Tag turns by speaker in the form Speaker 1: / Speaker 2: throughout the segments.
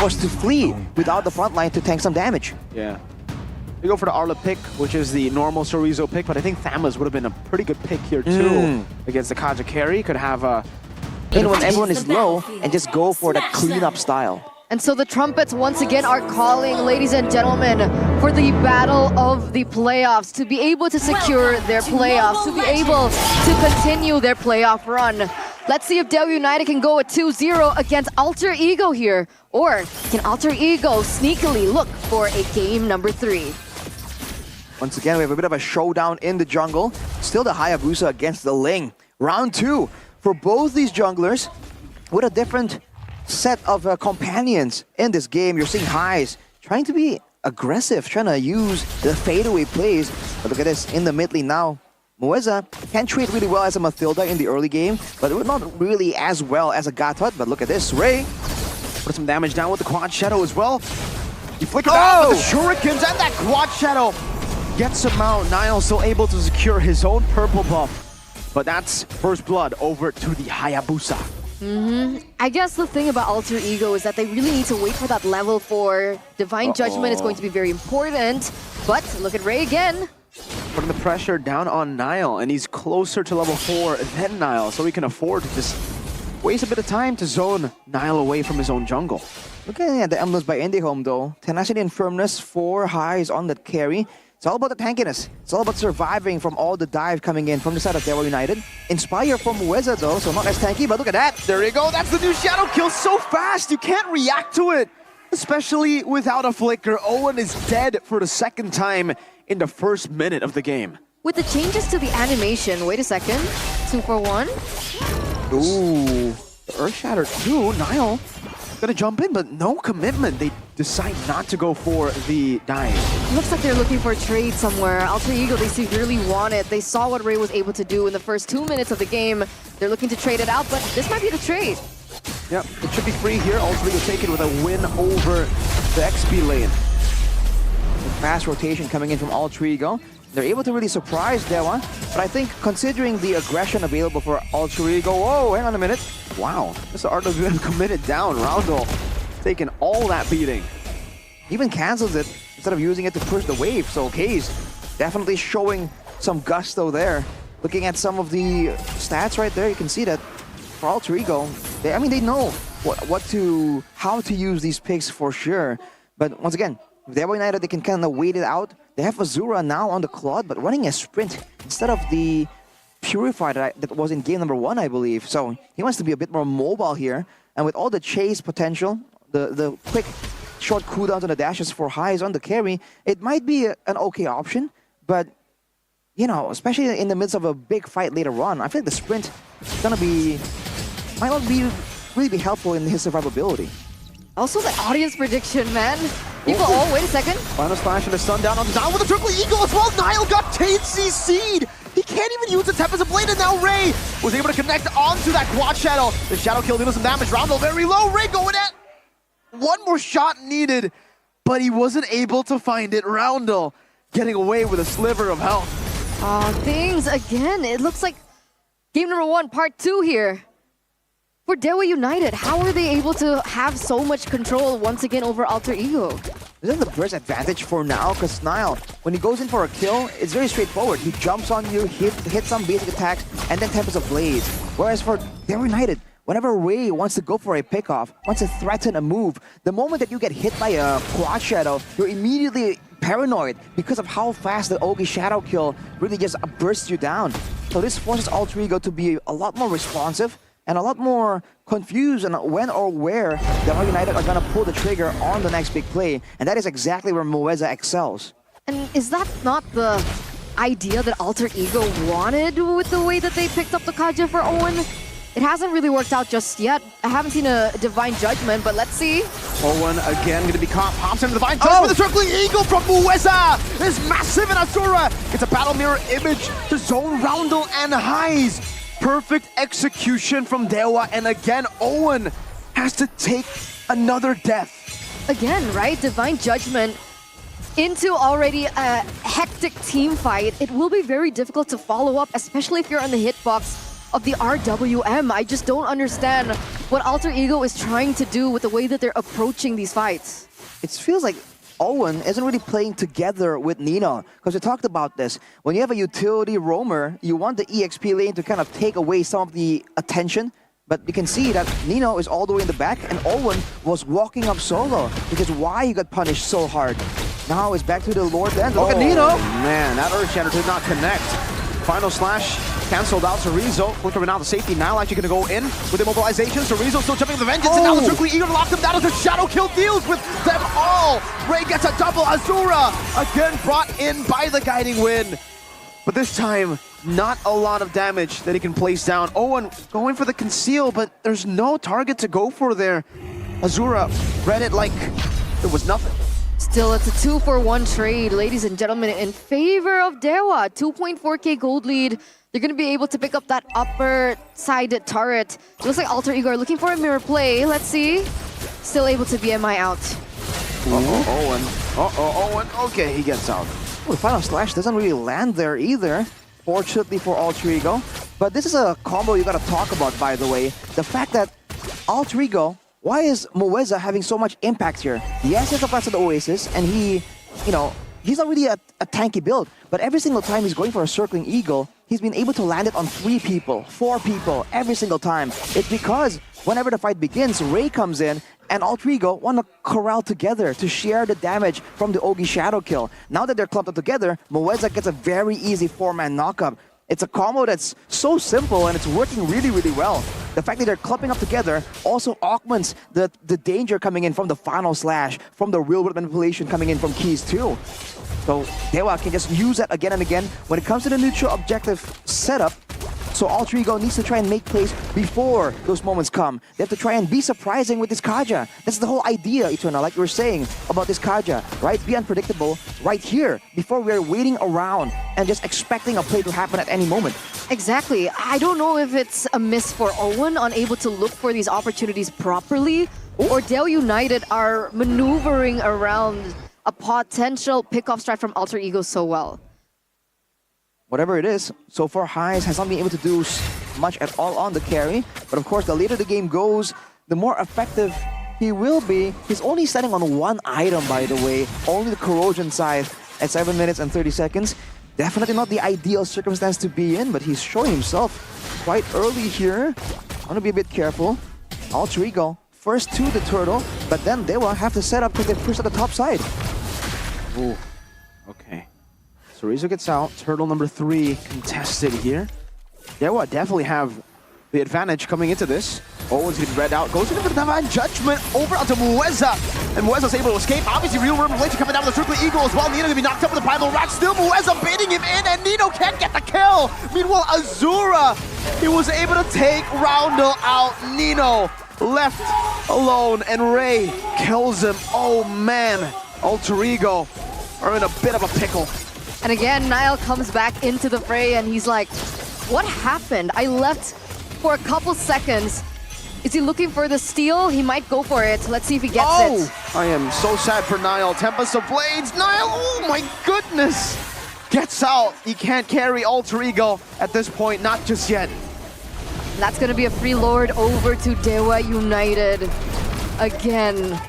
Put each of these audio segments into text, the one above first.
Speaker 1: forced to flee without the front line to tank some damage.
Speaker 2: Yeah. We go for the Arla pick, which is the normal Chorizo pick, but I think Thamas would have been a pretty good pick here too against the Kaja carry. Could have
Speaker 1: And when everyone is low, and just go for the cleanup style.
Speaker 3: And so the trumpets once again are calling, ladies and gentlemen, for the battle of the playoffs, to be able to secure their playoffs, to be able to continue their playoff run. Let's see if Dewa United can go at 2-0 against Alter Ego here, or can Alter Ego sneakily look for a game number 3?
Speaker 1: Once again, we have a bit of a showdown in the jungle. Still the Hayabusa against the Ling. Round 2 for both these junglers with a different set of companions in this game. You're seeing Highs trying to be aggressive, trying to use the fadeaway plays. But look at this, in the mid lane now. Moeza can trade really well as a Mathilda in the early game, but not really as well as a Gatot. But look at this, Ray.
Speaker 2: put some damage down with the Quad Shadow as well. He flickered out with the Shurikens, and that Quad Shadow gets him out. Niall still able to secure his own purple buff. But that's first blood over to the Hayabusa.
Speaker 3: I guess the thing about Alter Ego is that they really need to wait for that level for Divine Judgment is going to be very important. But look at Ray again.
Speaker 2: Putting the pressure down on Niall, and he's closer to level 4 than Niall, so he can afford to just waste a bit of time to zone Niall away from his own jungle.
Speaker 1: Looking at the emblems by IndieHome though, tenacity and firmness, 4 highs on that carry. It's all about the tankiness. It's all about surviving from all the dive coming in from the side of Dewa United. Inspire from Weza though, so not as tanky, but look at that.
Speaker 2: There you go, that's the new Shadow Kill so fast, you can't react to it. Especially without a flicker. Owen is dead for the second time in the first minute of the game.
Speaker 3: With the changes to the animation, wait a second, 2 for 1.
Speaker 1: Ooh.
Speaker 2: Earth Shatter 2, Niall gonna jump in, but no commitment. They decide not to go for the dive.
Speaker 3: Looks like they're looking for a trade somewhere. Alter Ego, they severely want it. They saw what Ray was able to do in the first 2 minutes of the game. They're looking to trade it out, but this might be the trade.
Speaker 2: Yep, it should be free here. Alter Ego take it with a win over the XP lane.
Speaker 1: Fast rotation coming in from Alter Ego. They're able to really surprise Dewa, but I think considering the aggression available for Alter Ego, whoa, hang on a minute.
Speaker 2: Wow, Mr. RWM committed down. Roundel taking all that beating.
Speaker 1: Even cancels it instead of using it to push the wave, so Case definitely showing some gusto there. Looking at some of the stats right there, you can see that for Alter Ego, they know how to use these picks for sure. But once again, with Dewa United, they can kind of wait it out. They have Azura now on the Claude, but running a sprint instead of the Purify that was in game number 1, I believe. So he wants to be a bit more mobile here. And with all the chase potential, the quick, short cooldowns on the dashes for highs on the carry, it might be an okay option. But, you know, especially in the midst of a big fight later on, I think the sprint might not really be helpful in his survivability.
Speaker 3: Also the audience prediction, man. People, wait a second.
Speaker 2: Final splash and the sun down on the down with the triple eagle as well. Niall got CC'd. He can't even use the Tempest of Blade, and now Ray was able to connect onto that Quad Shadow. The Shadow Kill dealing some damage. Roundel very low. Ray going at one more shot needed, but he wasn't able to find it. Roundel getting away with a sliver of health.
Speaker 3: Things again. It looks like game number 1, part 2 here. For Dewa United, how are they able to have so much control once again over Alter Ego?
Speaker 1: This is the first advantage for now, because Niall, when he goes in for a kill, it's very straightforward. He jumps on you, hit some basic attacks, and then Tempest of Blades. Whereas for Dewa United, whenever Ray wants to go for a pickoff, wants to threaten a move, the moment that you get hit by a Quad Shadow, you're immediately paranoid because of how fast the Ogi Shadow Kill really just bursts you down. So this forces Alter Ego to be a lot more responsive and a lot more confused on when or where Dewa United are going to pull the trigger on the next big play. And that is exactly where Moeza excels.
Speaker 3: And is that not the idea that Alter Ego wanted with the way that they picked up the Kaja for Owen? It hasn't really worked out just yet. I haven't seen a Divine Judgment, but let's see.
Speaker 2: Owen again going to be caught. Pops into the Divine Judgment with a circling eagle from Moeza. Is massive, and Azura gets a battle mirror image to zone Roundel and Highs. Perfect execution from Dewa, and again, Owen has to take another death.
Speaker 3: Again, right? Divine Judgment into already a hectic team fight. It will be very difficult to follow up, especially if you're on the hitbox of the RWM. I just don't understand what Alter Ego is trying to do with the way that they're approaching these fights.
Speaker 1: It feels like Owen isn't really playing together with Nino, because we talked about this. When you have a utility roamer, you want the EXP lane to kind of take away some of the attention, but you can see that Nino is all the way in the back, and Owen was walking up solo, which is why he got punished so hard. Now it's back to the Lord then. Look at Nino!
Speaker 2: Man, that Earth Shatter did not connect. Final slash cancelled out. Cerezo looking now the safety. Now actually going to go in with immobilization. Cerezo still jumping the vengeance, and now the Trickly eager to lock them down as the Shadow Kill deals with them all. Ray gets a double. Azura again brought in by the guiding wind. But this time, not a lot of damage that he can place down. Owen going for the conceal, but there's no target to go for there. Azura read it like there was nothing.
Speaker 3: Still, it's a 2-for-1 trade, ladies and gentlemen, in favor of Dewa. 2.4k gold lead. They're going to be able to pick up that upper side turret. It looks like Alter Ego are looking for a mirror play. Let's see. Still able to BMI out.
Speaker 2: Owen. Owen. Okay, he gets out.
Speaker 1: Oh, the final slash doesn't really land there either, fortunately for Alter Ego. But this is a combo you gotta talk about, by the way. The fact that Alter Ego, why is Mueza having so much impact here? Yes, he has a pass of the Oasis, and he, he's not really a tanky build, but every single time he's going for a circling eagle, he's been able to land it on 3 people, 4 people, every single time. It's because whenever the fight begins, Ray comes in, and Alter Ego want to corral together to share the damage from the Ogi Shadow Kill. Now that they're clumped up together, Mueza gets a very easy 4-man knockup. It's a combo that's so simple and it's working really, really well. The fact that they're clumping up together also augments the danger coming in from the final slash, from the real world manipulation coming in from Keys too. So Dewa can just use that again and again when it comes to the neutral objective setup. So Alter Ego needs to try and make plays before those moments come. They have to try and be surprising with this Kaja. That's the whole idea, Eternal, like you were saying about this Kaja, right? Be unpredictable right here before we're waiting around and just expecting a play to happen at any moment.
Speaker 3: Exactly. I don't know if it's a miss for Owen, unable to look for these opportunities properly, or Dewa United are maneuvering around a potential pick-off strat from Alter Ego so well.
Speaker 1: Whatever it is, so far Highs has not been able to do much at all on the carry. But of course, the later the game goes, the more effective he will be. He's only standing on 1 item, by the way. Only the Corrosion side at 7 minutes and 30 seconds. Definitely not the ideal circumstance to be in, but he's showing himself quite early here. I want to be a bit careful. Alter Ego first to the turtle, but then they will have to set up because they push at the top side.
Speaker 2: Ooh, okay. Cerezo gets out, turtle number 3 contested here. Dewa definitely have the advantage coming into this. Owen's getting read out, goes into the Divine Judgment over onto Mueza. And Mueza's able to escape. Obviously, real world relation coming down with the Trickly Eagle as well. Nino gonna be knocked up with the Primal Rat. Still Mueza baiting him in, and Nino can't get the kill. Meanwhile, Azura, he was able to take Roundel out. Nino left alone, and Ray kills him. Oh man, Alter Ego are in a bit of a pickle.
Speaker 3: And again, Niall comes back into the fray and he's like, what happened? I left for a couple seconds. Is he looking for the steal? He might go for it. Let's see if he gets it.
Speaker 2: I am so sad for Niall. Tempest of Blades. Niall, oh my goodness. Gets out. He can't carry Alter Ego at this point. Not just yet.
Speaker 3: That's going to be a free lord over to Dewa United. Again.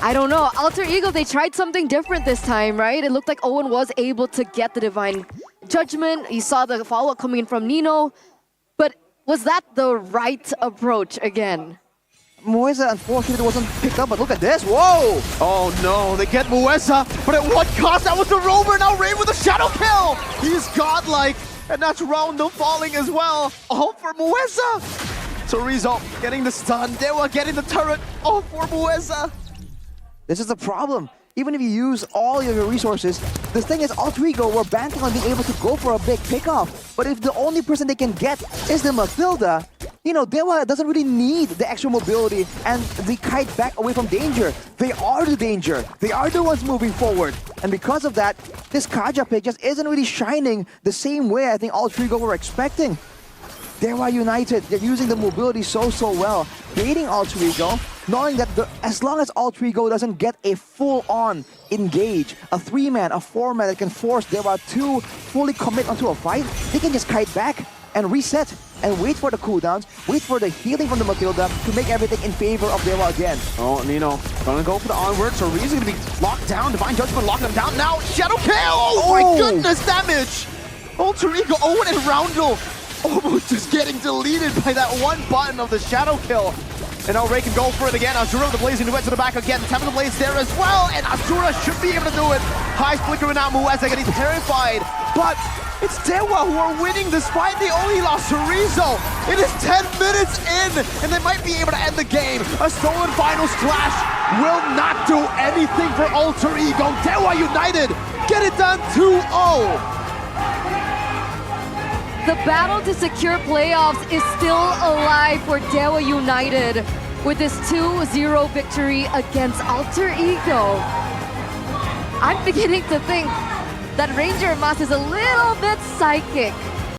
Speaker 3: I don't know. Alter Ego, they tried something different this time, right? It looked like Owen was able to get the Divine Judgment. You saw the follow-up coming in from Nino. But was that the right approach again?
Speaker 1: Mueza, unfortunately, wasn't picked up, but look at this. Whoa!
Speaker 2: Oh no, they get Mueza, but at what cost? That was the rover. Now Ray with a shadow kill. He's godlike, and that's Roundel falling as well. All for Mueza. Cerezo getting the stun. Dewa getting the turret. All for Mueza.
Speaker 1: This is the problem. Even if you use all your resources, the thing is, Alter Ego were banking on being able to go for a big pickoff. But if the only person they can get is the Mathilda, Dewa doesn't really need the extra mobility and the kite back away from danger. They are the danger. They are the ones moving forward. And because of that, this Kaja pick just isn't really shining the same way I think Alter Ego were expecting. Dewa United, they're using the mobility so well, baiting Alter Ego, knowing that as long as Alter Ego doesn't get a full-on engage, a 3-man, a 4-man that can force Dewa to fully commit onto a fight, they can just kite back and reset. and wait for the cooldowns, wait for the healing from the Matilda to make everything in favor of Dewa again.
Speaker 2: Oh, Nino, gonna go for the onward, so Ree's gonna be locked down. Divine Judgment locking him down now. Shadow kill! Oh my goodness, damage! Alter Ego, Owen and Roundel almost just getting deleted by that one button of the Shadow kill. And now Ray can go for it again. Azura with the Blazing Duet to the back again. Temp of the Blaze there as well, and Azura should be able to do it. High flicker now, Mueza getting terrified, but it's Dewa who are winning despite they only lost to Rizzo. It is 10 minutes in, and they might be able to end the game. A stolen finals clash will not do anything for Alter Ego. Dewa United get it done 2-0.
Speaker 3: The battle to secure playoffs is still alive for Dewa United with this 2-0 victory against Alter Ego. I'm beginning to think that Ranger Mas is a little bit psychic.